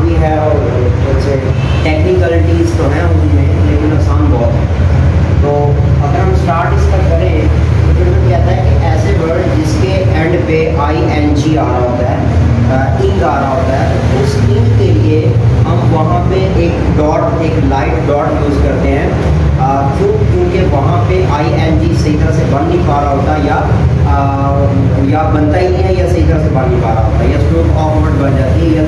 भी है और कुछ टेक्निकलिटीज़ तो हैं उनमें, लेकिन आसान बहुत है। तो अगर हम स्टार्ट इसका करें तो फिर वो कहता है कि ऐसे वर्ड जिसके एंड पे ING आ रहा होता है, इंग आ रहा होता है, उस इंग के लिए हम वहाँ पे एक डॉट, एक लाइट डॉट यूज़ करते हैं। क्यों? क्योंकि वहाँ पे ING सही तरह से बन नहीं पा रहा होता, या बनता ही नहीं है, या सही तरह से बन नहीं पा रहा होता, या स्ट्रोक ऑकवर्ड बन जाती है, या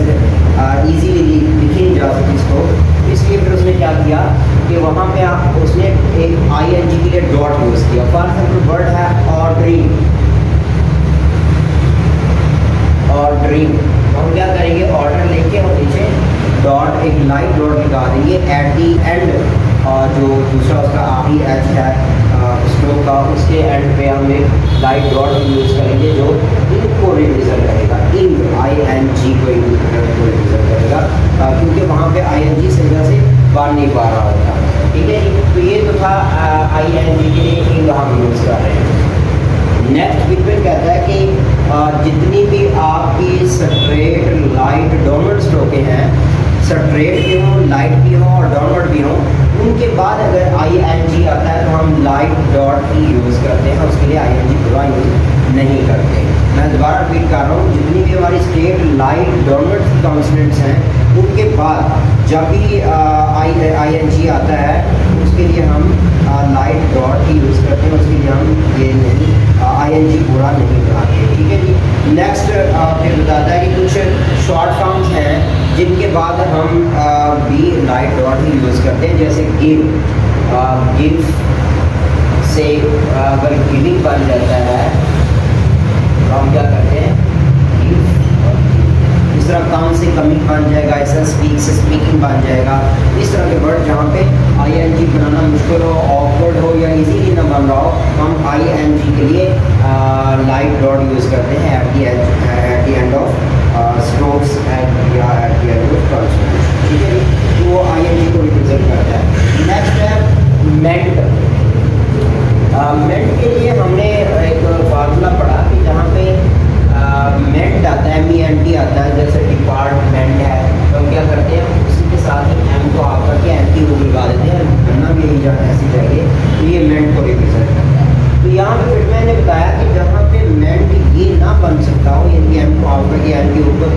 इजीली लिखी नहीं जा सकती स्ट्रोक। इसलिए फिर उसने क्या किया कि वहाँ पे उसने एक ING के लिए डॉट यूज़ किया। फॉर एग्जाम्पल वर्ड है ऑर्डरिंग, ऑर्डरिंग, हम क्या करेंगे, ऑर्डर लेके और नीचे डॉट, एक लाइट डॉट लगा देंगे एट दी एंड, और जो दूसरा उसका आखिरी एच है स्ट्रोक का, उसके एंड पे हम एक लाइट डॉट यूज़ करेंगे जो इनको रिप्रेजेंट करेगा, इंग ING को रिप्रेजेंट करेगा, क्योंकि वहाँ पे ING सही तरह से बन नहीं पा रहा होता। ठीक है, तो ये तो था ING के लिए इंग हम यूज़ कर रहे हैं। नेक्स्ट बिटवीन कहता है कि जितनी भी आपकी स्ट्रेट, लाइट, डाउनवर्ड स्ट्रोकें हैं, स्ट्रेट भी हों, लाइट भी हों और डाउनवर्ड भी हों, उनके बाद अगर ING आता है तो हम लाइट डॉट ही यूज़ करते हैं, उसके लिए ING पूरा यूज़ नहीं करते। मैं दोबारा रिपीट कर रहा हूँ, जितनी भी हमारी स्ट्रेट, लाइट, डाउनवर्ड कॉन्सोनेंट्स हैं, उनके बाद जब भी ING आता है उसके लिए हम लाइट डॉट ही यूज़ करते हैं, उसके लिए हम ये नहीं ING पूरा नहीं बनाते। ठीक है जी। नेक्स्ट फिर बताता है कि कुछ शॉर्ट फॉर्म्स हैं जिनके बाद हम भी लाइट डॉट ही यूज़ करते हैं, जैसे गिव, गिव से अगर गिविंग बन जाता है तो हम क्या करते हैं, गिव। इस तरह काम से कमी बन जाएगा, ऐसा स्पीक से स्पीकिंग बन जाएगा। इस तरह के वर्ड जहाँ पे ING बनाना मुश्किल हो, ऑकवर्ड हो या इजीली ना बन रहा हो, हम ING के लिए लाइट डॉट यूज़ करते हैं at the end of strokes and या at the end of consonants. ठीक है, तो वो ING को रिप्रेजेंट करता है। नेक्स्ट है मेंट। मेंट के लिए हमने एक फार्मूला पढ़ा कि जहाँ पे मेंट आता है, MENT आता है, जैसे डिपार्टमेंट है, तो हम क्या करते हैं उसी के साथ ही M को आप करके M की रूल लगा देते हैं, बनना भी यही जाना ऐसी चाहिए, तो ये मेंट को रिप्रेजेंट करता है। तो यहाँ पे फिर मैंने बताया कि जहाँ पे मेंट ये ना बन सकता हो, यानी M को आप करके M के ऊपर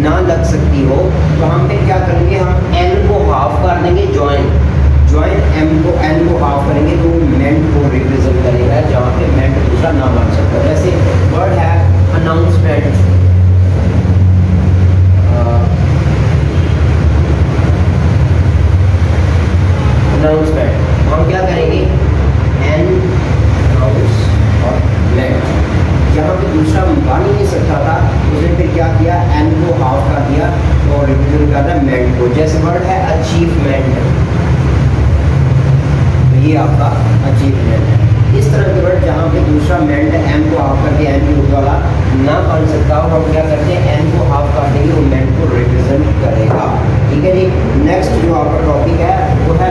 ना लग सकती हो, तो हम पे क्या करेंगे, हम N को हाफ कर देंगे, ज्वाइन M को N को हाफ करेंगे तो मेंट को रिप्रेजेंट करेगा, जहाँ पे मेंट दूसरा ना बन सकता। जैसे वर्ड है अनाउंसमेंट, अनाउंसमेंट, हम क्या करेंगे, N अनाउंस और मेंट, जहाँ पे दूसरा बन ही नहीं सकता था उसने फिर क्या किया, N को हाफ कर दिया तो रिप्रेजेंट कर रहा है मेंट को। जैसे वर्ड है अचीवमेंट, ये आपका अचीवमेंट है। इस तरह के वर्ड जहाँ पे दूसरा मेंट M को हाफ करके N के ऊपर वाला ना बन सकता हो, हम क्या करते हैं N को हाफ कर देंगे, वो मेंट को रिप्रेजेंट करेगा। ठीक है जी। नेक्स्ट जो आपका टॉपिक है वो है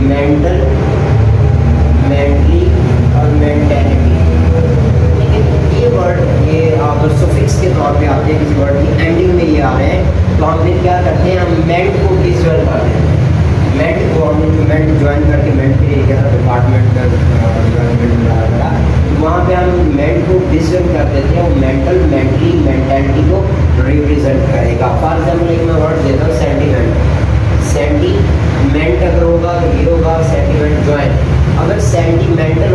मेंटल, मेंटली और मेंटेलिटी। लेकिन ये वर्ड ये आप सुफिक्स के तौर पे आते हैं, किसी वर्ड की एंडिंग में ये आ रहे हैं, तो हम फिर क्या करते हैं, हम मेंट को डिसऑर्डर करते हैं। मेंट को हमने जो मेंट ज्वाइन करके मेंट के लिए क्या था, डिपार्टमेंट का बड़ा, वहाँ पे हम मेंट को डिसऑर्डर कर देते हैं, वो मेंटल, मेंटली, मेंटेलिटी को रिप्रेजेंट करेगा। फॉर एग्जाम्पल एक मैं वर्ड देता हूँ सेंटीमेंट, सेंटीमेंट अगर होगा तो ये होगा सेंटीमेंट ज्वाइन, अगर सेंटीमेंटल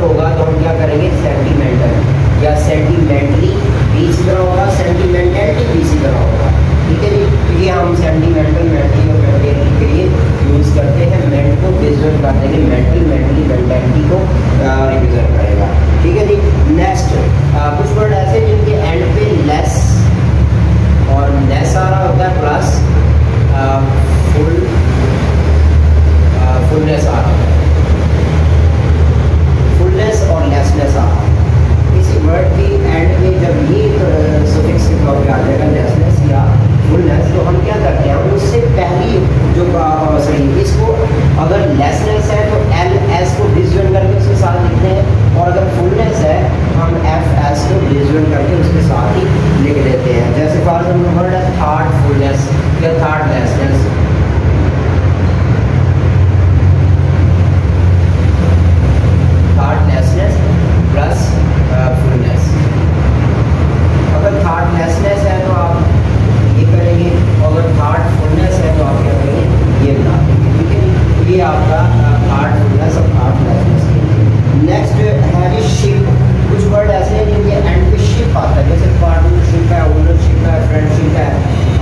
है, जैसे पार्टनरशिप है, ओनरशिप है, फ्रेंडशिप है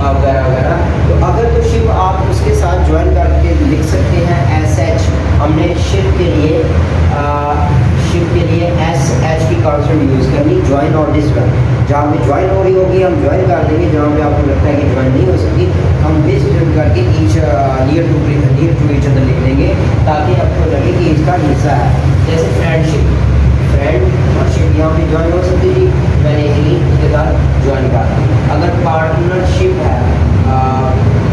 वगैरह वगैरह। तो अगर तो शिप आप उसके साथ ज्वाइन करके लिख सकते हैं SH। हमने शिप के लिए SH की कॉन्सेप्ट यूज़ करनी, ज्वाइन और डिसज्वाइन। जहाँ पे ज्वाइन हो रही होगी हम ज्वाइन कर देंगे, जहाँ पे आपको लगता है कि ज्वाइन नहीं हो सकती हम डिसज्वाइन करके each near to each other लिख देंगे, ताकि आपको लगे कि इसका हिस्सा है। जैसे फ्रेंडशिप, फ्रेंड और शिप यहाँ पे ज्वाइन हो सकती थी, मैंने इजीली उसके साथ ज्वाइन कर दी। अगर पार्टनरशिप है,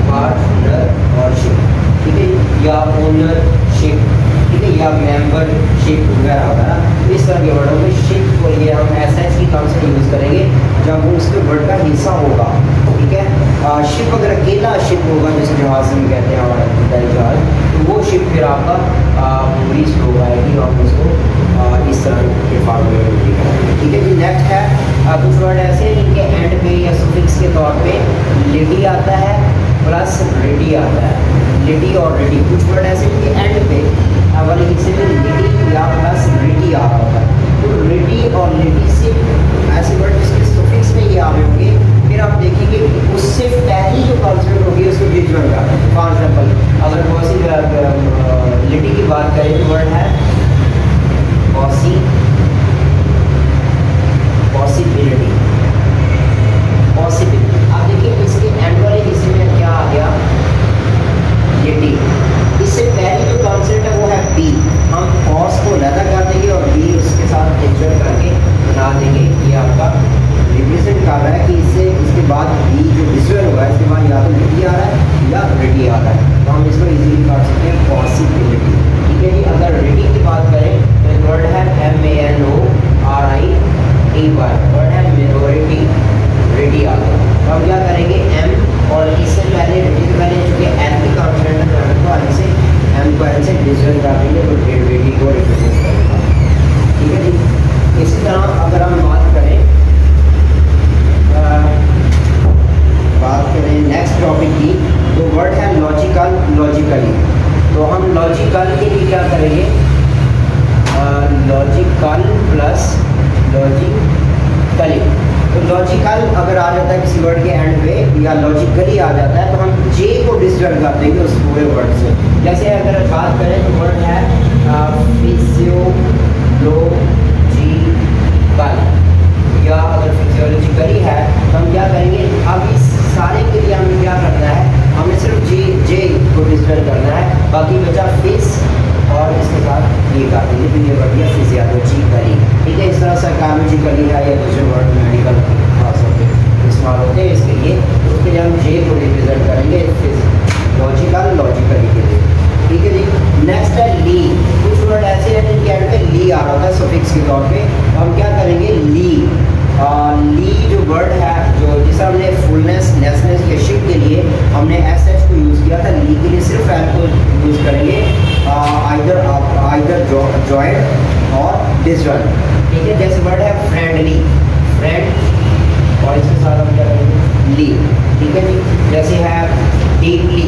पार्टनर और शिप, ठीक है, या ओनरशिप, ठीक है, या मेंबरशिप वगैरह वगैरह, तो इस तरह के वर्डों में शिप को लिए हम SH की कॉन्सेप्ट यूज़ करेंगे जब वो उसके वर्ड का हिस्सा होगा, ठीक है। शिप अगर अकेला शिप होगा, जैसे जहाज़ हम कहते हैं हमारा खुदाई जहाज़, तो वो शिप फिर आपका पूरी स्लो आएगी, हम उसको इस तरह के फार्मूले में लिखेंगे, ठीक है जी। नेक्स्ट है कुछ वर्ड ऐसे हैं जिनके एंड पे या सुफिक्स के तौर पे लिटी आता है प्लस रेडी आता है, लिटी और रेडी। कुछ वर्ड ऐसे जिनके एंड पे वाले हिस्से में लिटी या प्लस रेडी आ रहा होता है, तो रेडी और लिटी से ऐसे वर्ड जिसके सुफिक्स में ये आ रहे होंगे, फिर आप देखेंगे उससे पहली जो कॉन्सेप्ट होगी उसको विजुअल का। फॉर एग्जाम्पल अगर पॉसी लिटी की बात करें तो वर्ड है पॉसिबिलिटी, पॉसिबिलिटी। आप देखिए इसके एंड वाले हिस्से में क्या आ गया, लिटी। इससे पहले जो कॉन्सेप्ट है वो है बी, हम पॉज को लदा कर देंगे और बी उसके साथ विजुअल करके बना देंगे। ये आपका रिप्रेजेंट कर रहा है कि इससे इसके बाद बी जो विजुअल होगा इसके बाद या तो लिटी आ रहा है या रेडी आ रहा है, तो हम इसको इजीली कर सकते हैं पॉसिबिलिटी, ठीक है जी। अगर रेडी की बात करें तो वर्ड है MANORITY, वर्ड है मेजॉरिटी, रेडी आ गया। तो हम क्या करेंगे M और इससे पहले रेडी से पहले चूँकि N की कॉन्स्टेंट है तो N से M को N से डिविजन कर देंगे तो रेडी को रिप्रेजेंट करेगा, ठीक है जी। इसी तरह अगर हम बात करें नेक्स्ट टॉपिक की, तो वर्ड है लॉजिकल, लॉजिकली। तो हम लॉजिकल के लिए क्या करेंगे, लॉजिकल प्लस लॉजिकली। तो लॉजिकल अगर आ जाता है किसी वर्ड के एंड पे या लॉजिकली आ जाता है तो हम जे को डिस्टर्ब कर देंगे उस पूरे वर्ड से। जैसे अगर बात करें तो वर्ड है फिजियोलॉजिकल, या अगर फिजियोलॉजिकली है तो हम क्या करेंगे, अब इस सारे के लिए हमें क्या करना है, हमें सिर्फ जे को डिस्टर्ब करना है, बाकी बचा फिज और इसके साथ ये कर देंगे, तो ये वर्ड दिया फिजियोलॉजिकली, ठीक है। इस तरह साइकोलॉजिकली है या दूसरे वर्ड मेडिकल खासतौर पे इस्तेमाल होते हैं इसके लिए, उसके लिए हम जे को रिप्रेजेंट करेंगे फिजियोलॉजिकल, लॉजिकली के लिए, ठीक है जी। नेक्स्ट है ली। कुछ वर्ड ऐसे हैं जिनके एंड पे ली आ रहा था सफिक्स के तौर पे, तो हम क्या करेंगे ली। ली जो वर्ड है, जो जिसे हमने फुलनेस, नेसनेस या शिप के लिए हमने SH को यूज़ किया था, ली के लिए सिर्फ L को यूज़ करेंगे, आइदर जॉइंट और डिसजॉइंट, ठीक है। जैसे वर्ड है फ्रेंडली, फ्रेंड और इसके साथ हम क्या करेंगे ली, ठीक है जी। जैसे है डीपली,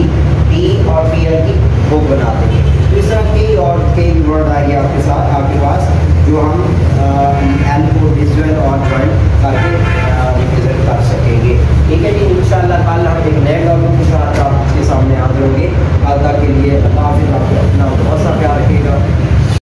डी और पीएल की बुक बना देंगे। तो इस तरह कई और कई वर्ड आएंगे आपके साथ आपके पास, जो हम एल को डिसजॉइंट और